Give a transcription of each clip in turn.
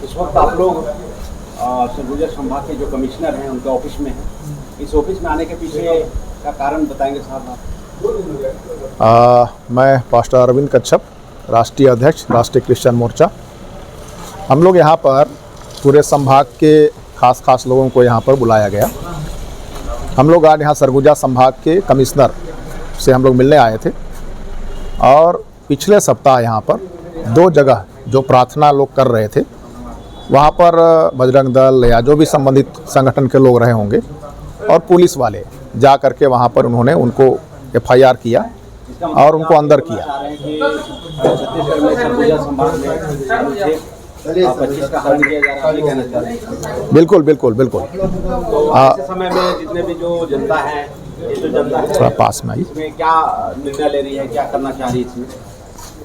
इस वक्त आप लोग सरगुजा संभाग के जो कमिश्नर हैं उनके ऑफिस में हैं। इस ऑफिस में आने के पीछे का कारण बताएंगे साहब आप? मैं पास्टर अरविंद कच्छप, राष्ट्रीय अध्यक्ष राष्ट्रीय क्रिश्चियन मोर्चा। हम लोग यहाँ पर पूरे संभाग के खास लोगों को यहाँ पर बुलाया गया। हम लोग आज यहाँ सरगुजा संभाग के कमिश्नर से हम लोग मिलने आए थे और पिछले सप्ताह यहाँ पर 2 जगह जो प्रार्थना लोग कर रहे थे वहाँ पर बजरंग दल या जो भी संबंधित संगठन के लोग रहे होंगे और पुलिस वाले जा करके वहाँ पर उन्होंने उनको FIR किया और उनको अंदर किया। छत्तीसगढ़ में सरगुजा संभाग में 25 का हरण किया जा रहा है, कहना चाह रहे हैं? बिल्कुल बिल्कुल बिल्कुल। तो ऐसे समय में जितने भी जो जनता है, ये जो जनता है थोड़ा पास में आई, इसमें क्या निर्णय ले रही है, क्या करना चाह रही है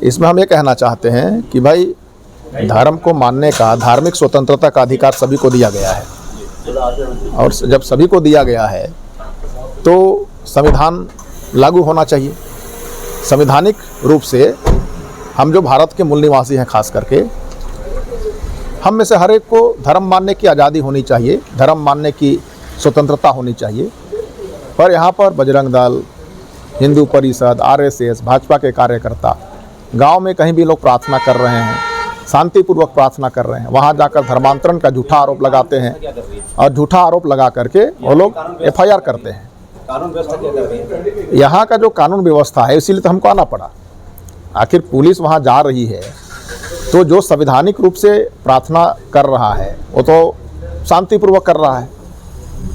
इसमें हम ये कहना चाहते हैं कि भाई धर्म को मानने का, धार्मिक स्वतंत्रता का अधिकार सभी को दिया गया है और जब सभी को दिया गया है तो संविधान लागू होना चाहिए। संवैधानिक रूप से हम जो भारत के मूल निवासी हैं, खास करके हम में से हर एक को धर्म मानने की आज़ादी होनी चाहिए, धर्म मानने की स्वतंत्रता होनी चाहिए। पर यहाँ पर बजरंग दल, हिंदू परिषद, RSS, भाजपा के कार्यकर्ता गांव में कहीं भी लोग प्रार्थना कर रहे हैं, शांतिपूर्वक प्रार्थना कर रहे हैं, वहाँ जाकर धर्मांतरण का झूठा आरोप लगाते हैं और झूठा आरोप लगा करके वो लोग FIR करते हैं। कानून व्यवस्था क्या कर रही है? यहाँ का जो कानून व्यवस्था है, इसीलिए तो हमको आना पड़ा। आखिर पुलिस वहाँ जा रही है तो जो संवैधानिक रूप से प्रार्थना कर रहा है वो तो शांतिपूर्वक कर रहा है।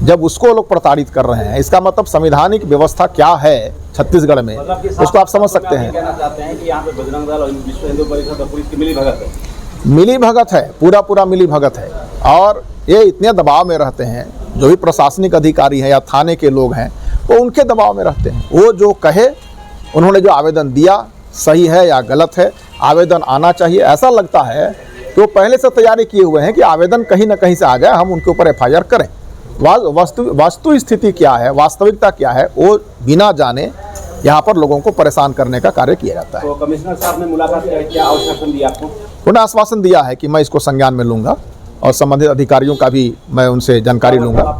जब उसको लोग प्रताड़ित कर रहे हैं, इसका मतलब संवैधानिक व्यवस्था क्या है छत्तीसगढ़ में, उसको आप समझ सकते हैं। कहना चाहते हैं कि यहाँ पे बजरंग दल और विश्व हिंदू परिषद और पुलिस की मिली भगत है? मिली भगत है, पूरा मिली भगत है। और ये इतने दबाव में रहते हैं, जो भी प्रशासनिक अधिकारी हैं या थाने के लोग हैं वो उनके दबाव में रहते हैं। वो जो कहे, उन्होंने जो आवेदन दिया सही है या गलत है, आवेदन आना चाहिए। ऐसा लगता है कि वो पहले से तैयारी किए हुए हैं कि आवेदन कहीं ना कहीं से आ जाए, हम उनके ऊपर FIR करें। वास्तु स्थिति क्या है, वास्तविकता क्या है, वो बिना जाने यहाँ पर लोगों को परेशान करने का कार्य किया जाता है। तो कमिश्नर साहब ने मुलाकात किया, क्या आश्वासन दिया आपको? उन्होंने आश्वासन दिया है कि मैं इसको संज्ञान में लूँगा और संबंधित अधिकारियों का भी मैं उनसे जानकारी लूँगा।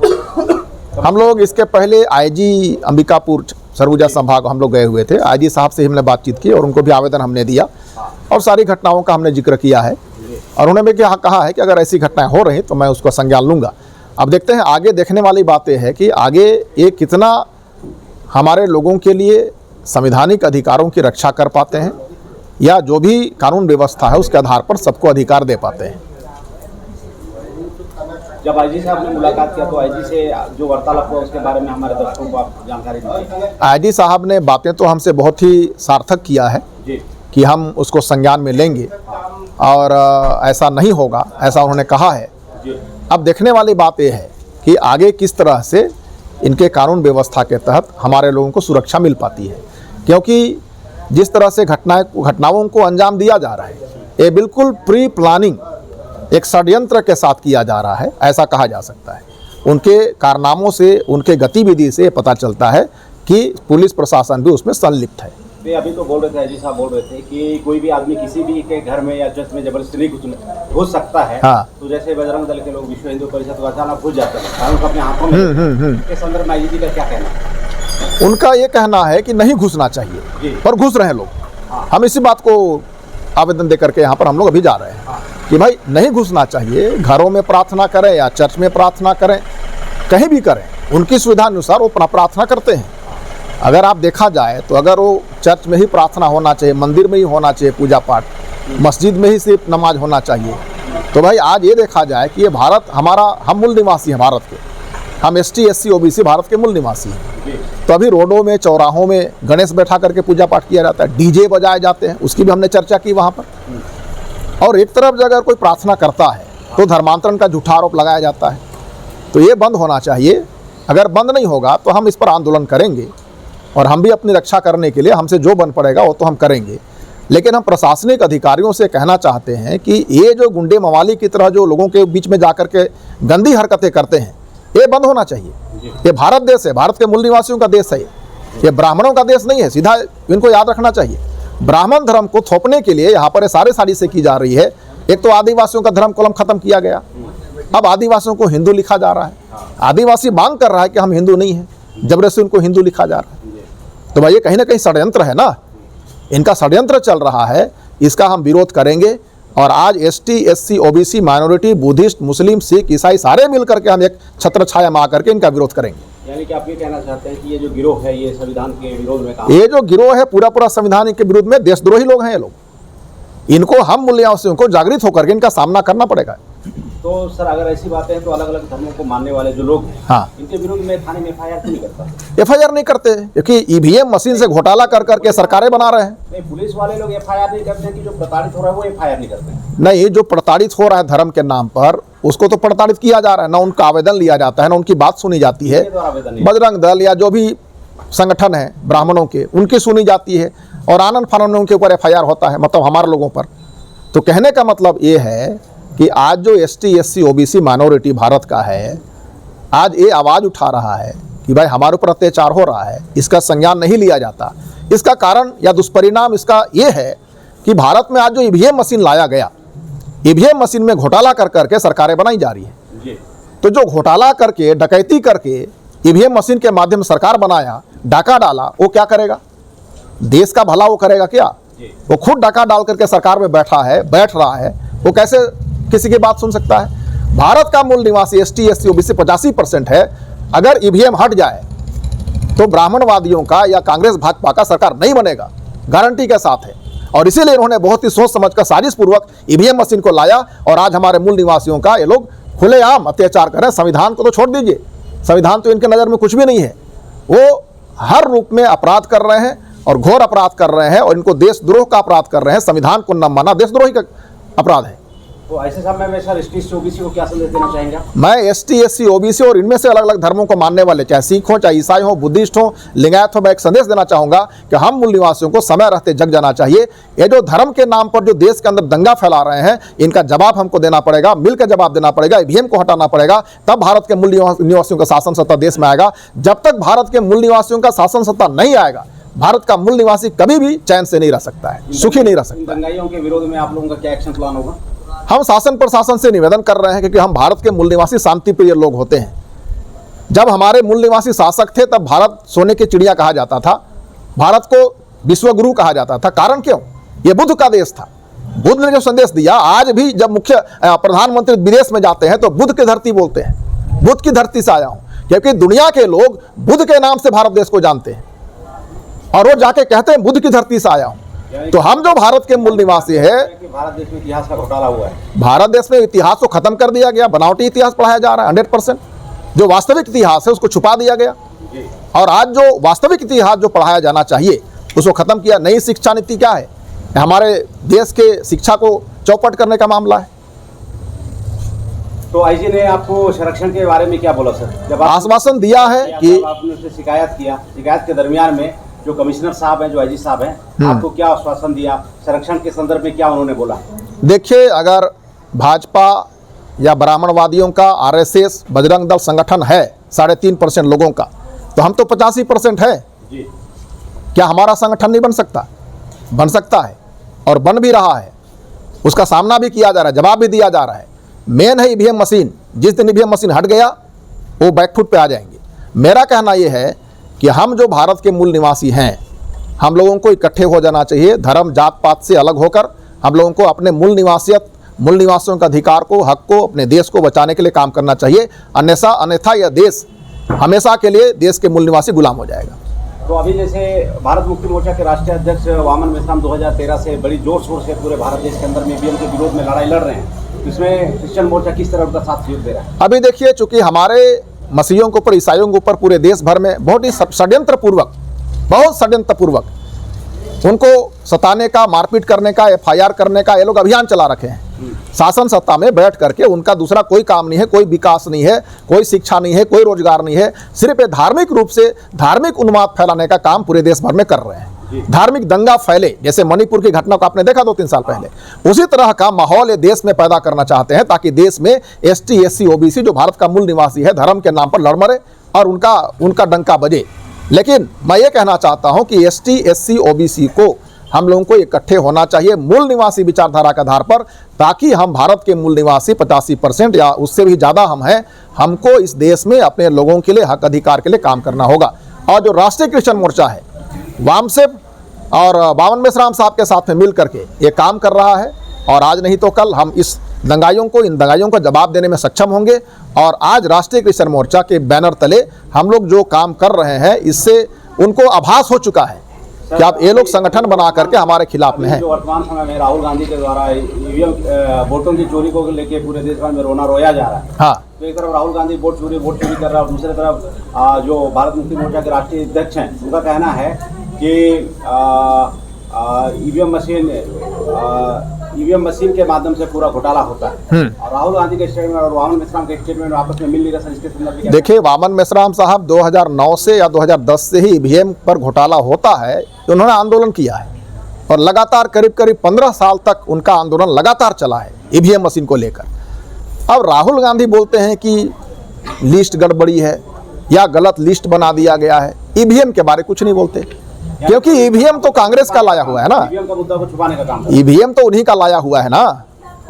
हम लोग इसके पहले IG अंबिकापुर सरगुजा संभाग हम लोग गए हुए थे। IG साहब से हमने बातचीत की और उनको भी आवेदन हमने दिया और सारी घटनाओं का हमने जिक्र किया है और उन्होंने भी कहा है कि अगर ऐसी घटनाएं हो रही तो मैं उसका संज्ञान लूँगा। अब देखते हैं, आगे देखने वाली बात यह है कि आगे ये कितना हमारे लोगों के लिए संवैधानिक अधिकारों की रक्षा कर पाते हैं या जो भी कानून व्यवस्था है उसके आधार पर सबको अधिकार दे पाते हैं। जब IG साहब ने मुलाकात किया तो IG से जो वार्तालाप हुआ उसके बारे में हमारे दर्शकों को आप जानकारी दीजिए। IG साहब ने बातें तो हमसे बहुत ही सार्थक किया है जी कि हम उसको संज्ञान में लेंगे और ऐसा नहीं होगा, ऐसा उन्होंने कहा है। जी। अब देखने वाली बात यह है कि आगे किस तरह से इनके कानून व्यवस्था के तहत हमारे लोगों को सुरक्षा मिल पाती है, क्योंकि जिस तरह से घटनाओं को अंजाम दिया जा रहा है, ये बिल्कुल प्री प्लानिंग एक षड्यंत्र के साथ किया जा रहा है, ऐसा कहा जा सकता है। उनके कारनामों से, उनके गतिविधि से पता चलता है कि पुलिस प्रशासन भी उसमें संलिप्त है। अभी तो बोल रहे थे, IG साहब बोल रहे थे कि कोई भी आदमी किसी भी के घर में या चर्च में जबरदस्ती नहीं घुस सकता है। हाँ। तो जैसे बजरंग दल के लोग, विश्व हिंदू परिषद को अचानक घुस जाते हैं, कानून को अपने हाथों में। इस संदर्भ में IG जी का क्या कहना है? उनका ये कहना है कि नहीं घुसना चाहिए, पर घुस रहे हैं लोग। हम इसी बात को आवेदन दे करके यहाँ पर हम लोग अभी जा रहे हैं कि भाई नहीं घुसना चाहिए। घरों में प्रार्थना करें या चर्च में प्रार्थना करें, कहीं भी करें, उनकी सुविधा अनुसार वो प्रार्थना करते हैं। अगर आप देखा जाए तो अगर वो चर्च में ही प्रार्थना होना चाहिए, मंदिर में ही होना चाहिए पूजा पाठ, मस्जिद में ही सिर्फ नमाज होना चाहिए, तो भाई आज ये देखा जाए कि ये भारत हमारा, हम मूल निवासी हैं भारत के, हम ST SC OBC भारत के मूल निवासी हैं। तो अभी रोडों में, चौराहों में गणेश बैठा करके पूजा पाठ किया जाता है, DJ बजाए जाते हैं, उसकी भी हमने चर्चा की वहाँ पर। और एक तरफ अगर कोई प्रार्थना करता है तो धर्मांतरण का झूठा आरोप लगाया जाता है। तो ये बंद होना चाहिए। अगर बंद नहीं होगा तो हम इस पर आंदोलन करेंगे और हम भी अपनी रक्षा करने के लिए हमसे जो बन पड़ेगा वो तो हम करेंगे। लेकिन हम प्रशासनिक अधिकारियों से कहना चाहते हैं कि ये जो गुंडे मवाली की तरह जो लोगों के बीच में जाकर के गंदी हरकतें करते हैं, ये बंद होना चाहिए। ये भारत देश है, भारत के मूल निवासियों का देश है, ये ब्राह्मणों का देश नहीं है। सीधा इनको याद रखना चाहिए। ब्राह्मण धर्म को थोपने के लिए यहाँ पर सारे साजिशें की जा रही है एक तो आदिवासियों का धर्म कॉलम खत्म किया गया, अब आदिवासियों को हिंदू लिखा जा रहा है। आदिवासी मांग कर रहा है कि हम हिंदू नहीं हैं, जबरदस्ती उनको हिंदू लिखा जा रहा है। तो भाई ये कहीं ना कहीं षड्यंत्र है ना, इनका षड्यंत्र चल रहा है, इसका हम विरोध करेंगे। और आज ST, SC, OBC, minority, Buddhist, मुस्लिम, सिख, ईसाई सारे मिल करके हम एक छत्र छाया में आकर के इनका विरोध करेंगे। यानी कि आप ये कहना चाहते हैं कि ये जो गिरोह है ये संविधान के विरोध में काम, ये जो गिरोह है पूरा संविधान के विरुद्ध में, देशद्रोही लोग हैं ये लोग। इनको हम मूल्यवासियों को जागृत होकर के इनका सामना करना पड़ेगा। तो सर अगर ऐसी बातें हैं तो अलग अलग धर्मों को मानने वाले जो लोग हैं, हाँ, इनके विरुद्ध में थाने में एफआईआर क्यों नहीं करता? एफआईआर नहीं करते क्योंकि ईवीएम मशीन से घोटाला कर करके सरकारें बना रहे हैं। नहीं, पुलिस वाले लोग एफआईआर नहीं करते कि जो प्रताड़ित हो रहा है वो एफआईआर नहीं करते? नहीं, जो प्रताड़ित हो रहा है धर्म के नाम पर उसको तो प्रताड़ित किया जा रहा है, ना उनका आवेदन लिया जाता है, ना उनकी बात सुनी जाती है। बजरंग दल या जो भी संगठन है ब्राह्मणों के, उनकी सुनी जाती है और आनंद फानन में उनके ऊपर एफआईआर होता है, मतलब हमारे लोगों पर। तो कहने का मतलब ये है कि आज जो ST, SC, OBC minority Bharat का है, आज ये आवाज़ उठा रहा है कि भाई हमारे ऊपर अत्याचार हो रहा है, इसका संज्ञान नहीं लिया जाता। इसका कारण या दुष्परिणाम इसका ये है कि भारत में आज जो ईवीएम मशीन लाया गया, ईवीएम मशीन में घोटाला कर करके सरकारें बनाई जा रही है। तो जो घोटाला करके, डकैती करके ईवीएम मशीन के माध्यम से सरकार बनाया, डाका डाला, वो क्या करेगा? देश का भला वो करेगा क्या? वो खुद डाका डाल करके सरकार में बैठ रहा है, वो कैसे किसी की बात सुन सकता है? भारत का मूल निवासी एसटी, एससी, ओबीसी 85% है। अगर ईवीएम हट जाए तो ब्राह्मणवादियों का या कांग्रेस भाजपा का सरकार नहीं बनेगा, गारंटी के साथ है। और इसीलिए इन्होंने बहुत ही सोच समझ कर साजिश पूर्वक ईवीएम मशीन को लाया और आज हमारे मूल निवासियों का ये लोग खुलेआम अत्याचार कर रहे हैं। संविधान को तो छोड़ दीजिए, संविधान तो इनके नज़र में कुछ भी नहीं है। वो हर रूप में अपराध कर रहे हैं और घोर अपराध कर रहे हैं और इनको देशद्रोह का अपराध कर रहे हैं। संविधान को न मानना देशद्रोही का अपराध है। तो ऐसे समय में सर एसटी, ओबीसी को क्या संदेश देना चाहेंगे? मैं एसटी, एससी, ओबीसी और इनमें से अलग अलग धर्मों को मानने वाले, चाहे सिख हो, चाहे ईसाई हो, बुद्धिस्ट हो, लिंगायत हो, मैं एक संदेश देना चाहूँगा कि हम मूल निवासियों को समय रहते जग जाना चाहिए। ये जो धर्म के नाम पर जो देश के अंदर दंगा फैला रहे हैं, इनका जवाब हमको देना पड़ेगा, मिलकर जवाब देना पड़ेगा। ईवीएम को हटाना पड़ेगा, तब भारत के मूल निवासियों का शासन सत्ता देश में आएगा। जब तक भारत के मूल निवासियों का शासन सत्ता नहीं आएगा, भारत का मूल निवासी कभी भी चैन से नहीं रह सकता है, सुखी नहीं रह सकता। दंगाइयों के विरोध में आप लोगों का क्या एक्शन प्लान होगा? हम शासन प्रशासन से निवेदन कर रहे हैं क्योंकि हम भारत के मूल निवासी शांति प्रिय लोग होते हैं। जब हमारे मूल निवासी शासक थे तब भारत सोने की चिड़िया कहा जाता था, भारत को विश्वगुरु कहा जाता था। कारण क्यों? ये बुद्ध का देश था। बुद्ध ने जो संदेश दिया, आज भी जब मुख्य प्रधानमंत्री विदेश में जाते हैं तो बुद्ध की धरती बोलते हैं, बुद्ध की धरती से आया हूँ, क्योंकि दुनिया के लोग बुद्ध के नाम से भारत देश को जानते हैं और वो जाके कहते हैं बुद्ध की धरती से आया हूँ। तो हम जो भारत के मूल निवासी है, भारत देश में इतिहास का घोटाला हुआ है। भारत देश में इतिहास को खत्म कर दिया गया, बनावटी इतिहास पढ़ाया जा रहा है। 100% जो वास्तविक इतिहास है उसको छुपा दिया गया और आज जो वास्तविक इतिहास जो पढ़ाया जाना चाहिए उसको खत्म किया। नई शिक्षा नीति क्या है? हमारे देश के शिक्षा को चौपट करने का मामला है। तो आईजी ने आपको संरक्षण के बारे में क्या बोला सर? जब आश्वासन दिया है कि आपने उससे शिकायत किया, शिकायत के दरमियान में जो कमिश्नर साहब हैं, जो आईजी साहब हैं, आपको क्या आश्वासन दिया? संरक्षण के संदर्भ में क्या उन्होंने बोला? देखिए, अगर भाजपा या ब्राह्मणवादियों का आरएसएस बजरंग दल संगठन है 3.5% लोगों का, तो हम तो 85% है जी। क्या हमारा संगठन नहीं बन सकता? बन सकता है और बन भी रहा है। उसका सामना भी किया जा रहा है, जवाब भी दिया जा रहा है। मेन है ईवीएम मशीन। जिस दिन ईवीएम मशीन हट गया वो बैकफुट पे आ जाएंगे। मेरा कहना ये है कि हम जो भारत के मूल निवासी हैं, हम लोगों को इकट्ठे हो जाना चाहिए। धर्म जात पात से अलग होकर हम लोगों को अपने मूल निवासियों का अधिकार को, हक को, अपने देश को बचाने के लिए काम करना चाहिए। अन्यथा यह देश हमेशा के लिए देश के मूल निवासी गुलाम हो जाएगा। तो अभी जैसे भारत मुक्ति मोर्चा के राष्ट्रीय अध्यक्ष वामन मेश्राम 2013 से बड़ी जोर शोर से पूरे भारत देश के अंदर में ईवीएम के विरोध में लड़ाई लड़ रहे हैं, इसमें क्रिश्चियन मोर्चा किस तरह का साथ सहयोग दे रहा है? अभी देखिए, चूंकि हमारे मसीहियों के ऊपर, ईसाइयों के ऊपर पूरे देश भर में बहुत ही षड्यंत्रपूर्वक उनको सताने का, मारपीट करने का, एफआईआर करने का ये लोग अभियान चला रखे हैं। शासन सत्ता में बैठ करके उनका दूसरा कोई काम नहीं है, कोई विकास नहीं है, कोई शिक्षा नहीं है, कोई रोजगार नहीं है। सिर्फ धार्मिक रूप से धार्मिक उन्माद फैलाने का काम पूरे देश भर में कर रहे हैं। धार्मिक दंगा फैले, जैसे मणिपुर की घटना को आपने देखा 2-3 साल पहले, उसी तरह का माहौल ये देश में पैदा करना चाहते हैं ताकि देश में एसटी, एससी, ओबीसी जो भारत का मूल निवासी है, धर्म के नाम पर लड़ मरे और उनका डंका बजे। लेकिन मैं ये कहना चाहता हूं कि एसटी, एससी, ओबीसी को हम लोगों को इकट्ठे होना चाहिए मूल निवासी विचारधारा के आधार पर, ताकि हम भारत के मूल निवासी 85% या उससे भी ज़्यादा हम हैं, हमको इस देश में अपने लोगों के लिए, हक अधिकार के लिए काम करना होगा। और जो राष्ट्रीय क्रिश्चियन मोर्चा है, वामसेप और बावन मेश्राम साहब के साथ में मिल करके ये काम कर रहा है, और आज नहीं तो कल हम इन दंगाइयों का जवाब देने में सक्षम होंगे। और आज राष्ट्रीय क्रिश्चियन मोर्चा के बैनर तले हम लोग जो काम कर रहे हैं, इससे उनको आभास हो चुका है कि अब ये लोग संगठन बना करके हमारे खिलाफ में हैं। जो वर्तमान समय में राहुल गांधी के द्वारा ईवीएम वोटों की चोरी को लेकर पूरे देश भर में रोना रोया जा रहा है। हाँ, तो एक तरफ राहुल गांधी वोट चोरी कर रहा है, और दूसरी तरफ जो भारत मुक्ति मोर्चा के राष्ट्रीय अध्यक्ष हैं, उनका कहना है कि ईवीएम मशीन के माध्यम से पूरा घोटाला होता है। और राहुल गांधी के स्टेटमेंट और वामन मेश्राम के स्टेटमेंट आपस में मिल नहीं रहा सर, इसके संदर्भ में देखिए, वामन मेश्राम साहब 2009 से या 2010 से ही ईवीएम पर घोटाला होता है, उन्होंने आंदोलन किया है, और लगातार करीब 15 साल तक उनका आंदोलन लगातार चला है ईवीएम मशीन को लेकर। अब राहुल गांधी बोलते हैं कि लिस्ट गड़बड़ी है या गलत लिस्ट बना दिया गया है, ईवीएम के बारे कुछ नहीं बोलते, क्योंकि ईवीएम तो कांग्रेस का लाया हुआ है ना। ईवीएम का मुद्दा को छुपाने का काम ईवीएम तो उन्हीं का लाया हुआ है ना,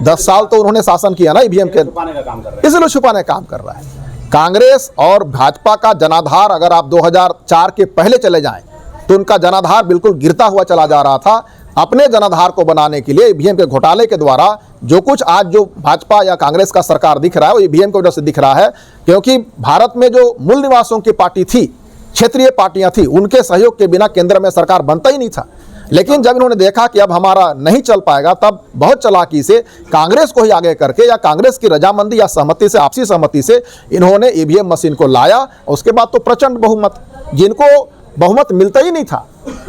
10 साल तो उन्होंने शासन किया ना ईवीएम के, छुपाने का काम कर रहे हैं, इसलिए छुपाने का काम कर रहा है। कांग्रेस और भाजपा का जनाधार अगर आप 2004 के पहले चले जाएं तो उनका जनाधार बिल्कुल गिरता हुआ चला जा रहा था। अपने जनाधार को बनाने के लिए ईवीएम के घोटाले के द्वारा जो कुछ आज जो भाजपा या कांग्रेस का सरकार दिख रहा है, वो ईवीएम की वजह से दिख रहा है, क्योंकि भारत में जो मूल निवासियों की पार्टी थी, क्षेत्रीय पार्टियां थी, उनके सहयोग के बिना केंद्र में सरकार बनता ही नहीं था। लेकिन जब इन्होंने देखा कि अब हमारा नहीं चल पाएगा, तब बहुत चालाकी से कांग्रेस को ही आगे करके या कांग्रेस की रजामंदी या सहमति से, आपसी सहमति से इन्होंने ईवीएम मशीन को लाया। उसके बाद तो प्रचंड बहुमत, जिनको बहुमत मिलता ही नहीं था,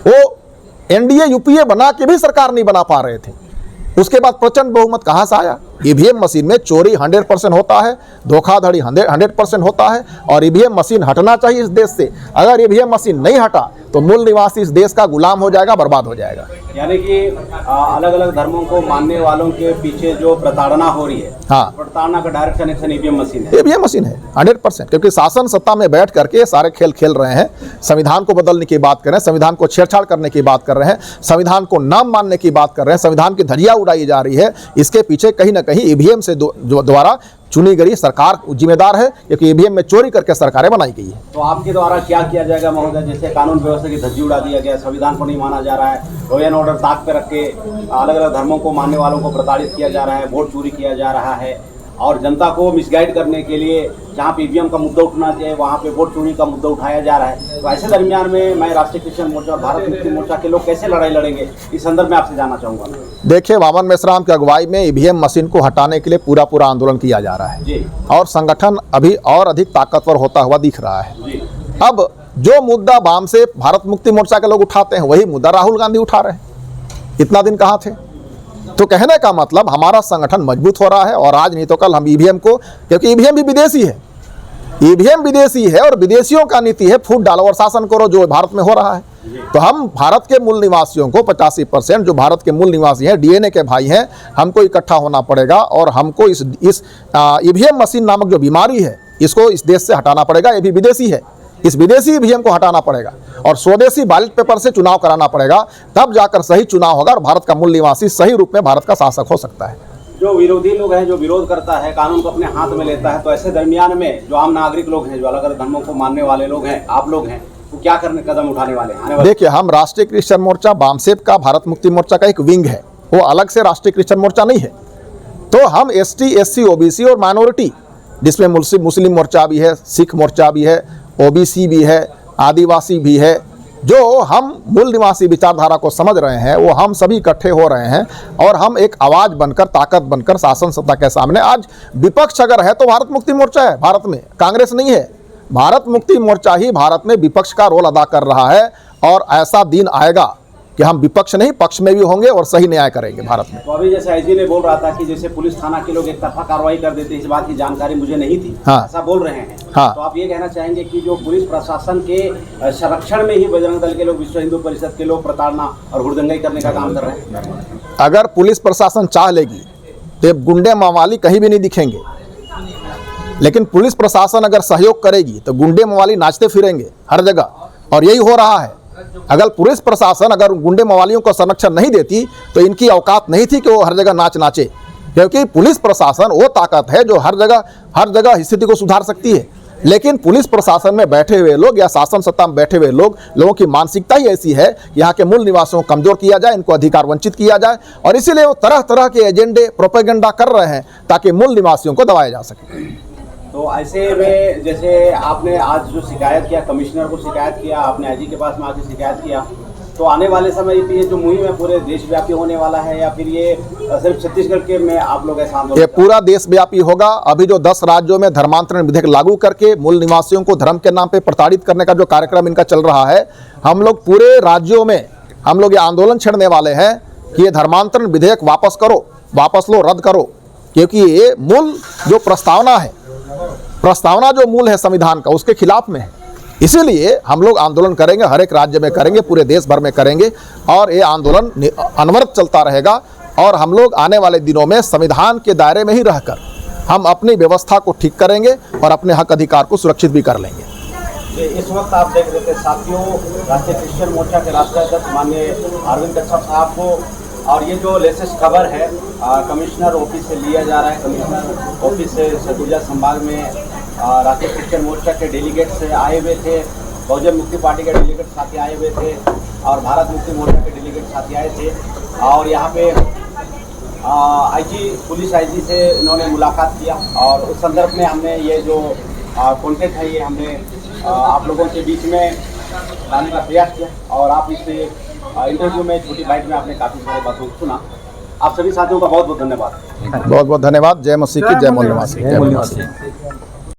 वो एनडीए यूपीए बना के भी सरकार नहीं बना पा रहे थे, उसके बाद प्रचंड बहुमत कहाँ से आया? ईवीएम मशीन में चोरी 100% होता है, धोखाधड़ी 100% होता है, और ईवीएम मशीन हटना चाहिए इस देश से। अगर ईवीएम मशीन नहीं हटा तो मूल निवासी इस देश का गुलाम हो जाएगा, बर्बाद हो जाएगा। यानी कि अलग अलग धर्मों को मानने वालों के पीछे जो प्रताड़ना हो रही है, हाँ, प्रताड़ना का डायरेक्ट कनेक्शन ईवीएम मशीन है। ईवीएम मशीन है 100%, क्योंकि शासन सत्ता में बैठ करके सारे खेल खेल रहे हैं। संविधान को बदलने की बात कर रहे हैं, संविधान को छेड़छाड़ करने की बात कर रहे हैं, संविधान को न मानने की बात कर रहे हैं, संविधान की धज्जियां उड़ाई जा रही है। इसके पीछे कहीं ना कहीं ईवीएम से द्वारा चुनी गई सरकार जिम्मेदार है, क्योंकि ईवीएम में चोरी करके सरकारें बनाई गई है। तो आपके द्वारा क्या किया जाएगा महोदय? जैसे कानून व्यवस्था की धज्जी उड़ा दिया गया, संविधान को नहीं माना जा रहा है, लॉ एंड ऑर्डर ताक पे रख के अलग अलग धर्मों को मानने वालों को प्रताड़ित किया जा रहा है, वोट चोरी किया जा रहा है, और जनता को मिसगाइड करने के लिए जहाँ पे ईवीएम का मुद्दा उठना चाहिए वहाँ पे वोट चोरी का मुद्दा उठाया जा रहा है। तो ऐसे दरमियान में मैं राष्ट्रीय क्रिश्चियन मोर्चा और भारत मुक्ति मोर्चा के लोग कैसे लड़ाई लड़ेंगे, इस संदर्भ में आपसे जानना चाहूँगा। देखिए, वामन मेश्राम की अगुवाई में ईवीएम मशीन को हटाने के लिए पूरा आंदोलन किया जा रहा है जी, और संगठन अभी और अधिक ताकतवर होता हुआ दिख रहा है जी। अब जो मुद्दा वाम से भारत मुक्ति मोर्चा के लोग उठाते हैं, वही मुद्दा राहुल गांधी उठा रहे हैं। इतना दिन कहाँ थे? तो कहने का मतलब हमारा संगठन मजबूत हो रहा है, और आज नहीं तो कल हम ईवीएम को, क्योंकि ईवीएम भी विदेशी है, ईवीएम विदेशी है, और विदेशियों का नीति है फूट डालो और शासन करो, जो भारत में हो रहा है। तो हम भारत के मूल निवासियों को 85% जो भारत के मूल निवासी हैं, डीएनए के भाई हैं, हमको इकट्ठा होना पड़ेगा, और हमको इस ईवीएम मशीन नामक जो बीमारी है, इसको इस देश से हटाना पड़ेगा। ये भी विदेशी है, इस विदेशी ईवीएम को हटाना पड़ेगा, और स्वदेशी बैलेट पेपर से चुनाव कराना पड़ेगा, तब जाकर सही चुनाव होगा और भारत का मूल निवासी सही रूप में भारत का शासक हो सकता है। जो विरोधी लोग हैं, जो विरोध करता है, कानून को अपने हाथ में लेता है, तो ऐसे दरमियान में जो आम नागरिक लोग हैं, जो अलग अलग धर्मों को मानने वाले लोग हैं, आप लोग हैं, तो क्या करने कदम उठाने वाले हैं? देखिए, हम राष्ट्रीय क्रिश्चियन मोर्चा वामसेप का भारत मुक्ति मोर्चा का एक विंग है, वो अलग से राष्ट्रीय क्रिश्चियन मोर्चा नहीं है। तो हम एसटी, एससी, ओबीसी और माइनॉरिटी, जिसमें मुस्लिम मोर्चा भी है, सिख मोर्चा भी है, ओबीसी भी है, आदिवासी भी है, जो हम मूल निवासी विचारधारा को समझ रहे हैं, वो हम सभी इकट्ठे हो रहे हैं, और हम एक आवाज़ बनकर, ताकत बनकर शासन सत्ता के सामने, आज विपक्ष अगर है तो भारत मुक्ति मोर्चा है भारत में, कांग्रेस नहीं है। भारत मुक्ति मोर्चा ही भारत में विपक्ष का रोल अदा कर रहा है, और ऐसा दिन आएगा कि हम विपक्ष नहीं पक्ष में भी होंगे और सही न्याय करेंगे भारत में। तो अभी जैसे आईजी ने बोल रहा था कि जैसे पुलिस थाना के लोग एक तरफा कार्रवाई कर देते, इस बात की जानकारी मुझे नहीं थी, हाँ, ऐसा बोल रहे हैं। हाँ, तो आप ये कहना चाहेंगे कि जो पुलिस प्रशासन के संरक्षण में ही बजरंग दल के लोग, विश्व हिंदू परिषद के लोग प्रताड़ना और हुड़दंगाई करने का काम कर रहे हैं? अगर पुलिस प्रशासन चाह लेगी तो गुंडे मवाली कहीं भी नहीं दिखेंगे, लेकिन पुलिस प्रशासन अगर सहयोग करेगी तो गुंडे मवाली नाचते फिरेंगे हर जगह, और यही हो रहा है। अगर पुलिस प्रशासन अगर गुंडे मवालियों को संरक्षण नहीं देती तो इनकी औकात नहीं थी कि वो हर जगह नाच नाचे, क्योंकि पुलिस प्रशासन वो ताकत है जो हर जगह स्थिति को सुधार सकती है। लेकिन पुलिस प्रशासन में बैठे हुए लोग या शासन सत्ता में बैठे हुए लोगों की मानसिकता ही ऐसी है कि यहाँ के मूल निवासियों को कमजोर किया जाए, इनको अधिकार वंचित किया जाए, और इसीलिए वो तरह तरह के एजेंडे प्रोपेगेंडा कर रहे हैं ताकि मूल निवासियों को दबाया जा सके। तो ऐसे में जैसे आपने आज जो शिकायत किया, कमिश्नर को शिकायत किया, आपने आईजी के पास में आके शिकायत किया, तो आने वाले समय पे ये जो मुहिम है पूरे देशव्यापी होने वाला है या फिर ये सिर्फ छत्तीसगढ़ के में आप लोग ऐसा आंदोलन? ये पूरा देशव्यापी होगा। अभी जो 10 राज्यों में धर्मांतरण विधेयक लागू करके मूल निवासियों को धर्म के नाम पे प्रताड़ित करने का जो कार्यक्रम इनका चल रहा है, हम लोग पूरे राज्यों में हम लोग ये आंदोलन छेड़ने वाले हैं कि ये धर्मांतरण विधेयक वापस करो, वापस लो, रद्द करो, क्योंकि ये मूल जो प्रस्तावना जो मूल है संविधान का, उसके खिलाफ में है। इसीलिए हम लोग आंदोलन करेंगे, हर एक राज्य में करेंगे, पूरे देश भर में करेंगे, और ये आंदोलन अनवरत चलता रहेगा। और हम लोग आने वाले दिनों में संविधान के दायरे में ही रहकर हम अपनी व्यवस्था को ठीक करेंगे और अपने हक अधिकार को सुरक्षित भी कर लेंगे। इस वक्त आप देख रहे थे साथियों, राष्ट्रीय क्रिश्चियन मोर्चा के राष्ट्रीय अध्यक्ष माननीय अरविंद कश्यप साहब को, और ये जो लेटेस्ट खबर है कमिश्नर ऑफिस से लिया जा रहा है। कमिश्नर ऑफिस से सरगुजा संभाग में राष्ट्रीय क्रिश्चियन मोर्चा के डेलीगेट्स आए हुए थे, बहुजन मुक्ति पार्टी के डेलीगेट साथी आए हुए थे, और भारत मुक्ति मोर्चा के डेलीगेट साथी आए थे। और यहाँ पे आईजी, पुलिस आईजी से इन्होंने मुलाकात किया, और उस संदर्भ में हमने ये जो कॉन्टेंट है ये हमने आप लोगों के बीच में लाने का प्रयास किया, और आप इस इंटरव्यू में छोटी बाइट में आपने काफ़ी सारी बातों को सुना। आप सभी साथियों का बहुत बहुत धन्यवाद। बहुत बहुत धन्यवाद। जय मसीह की, जय मूल निवासी।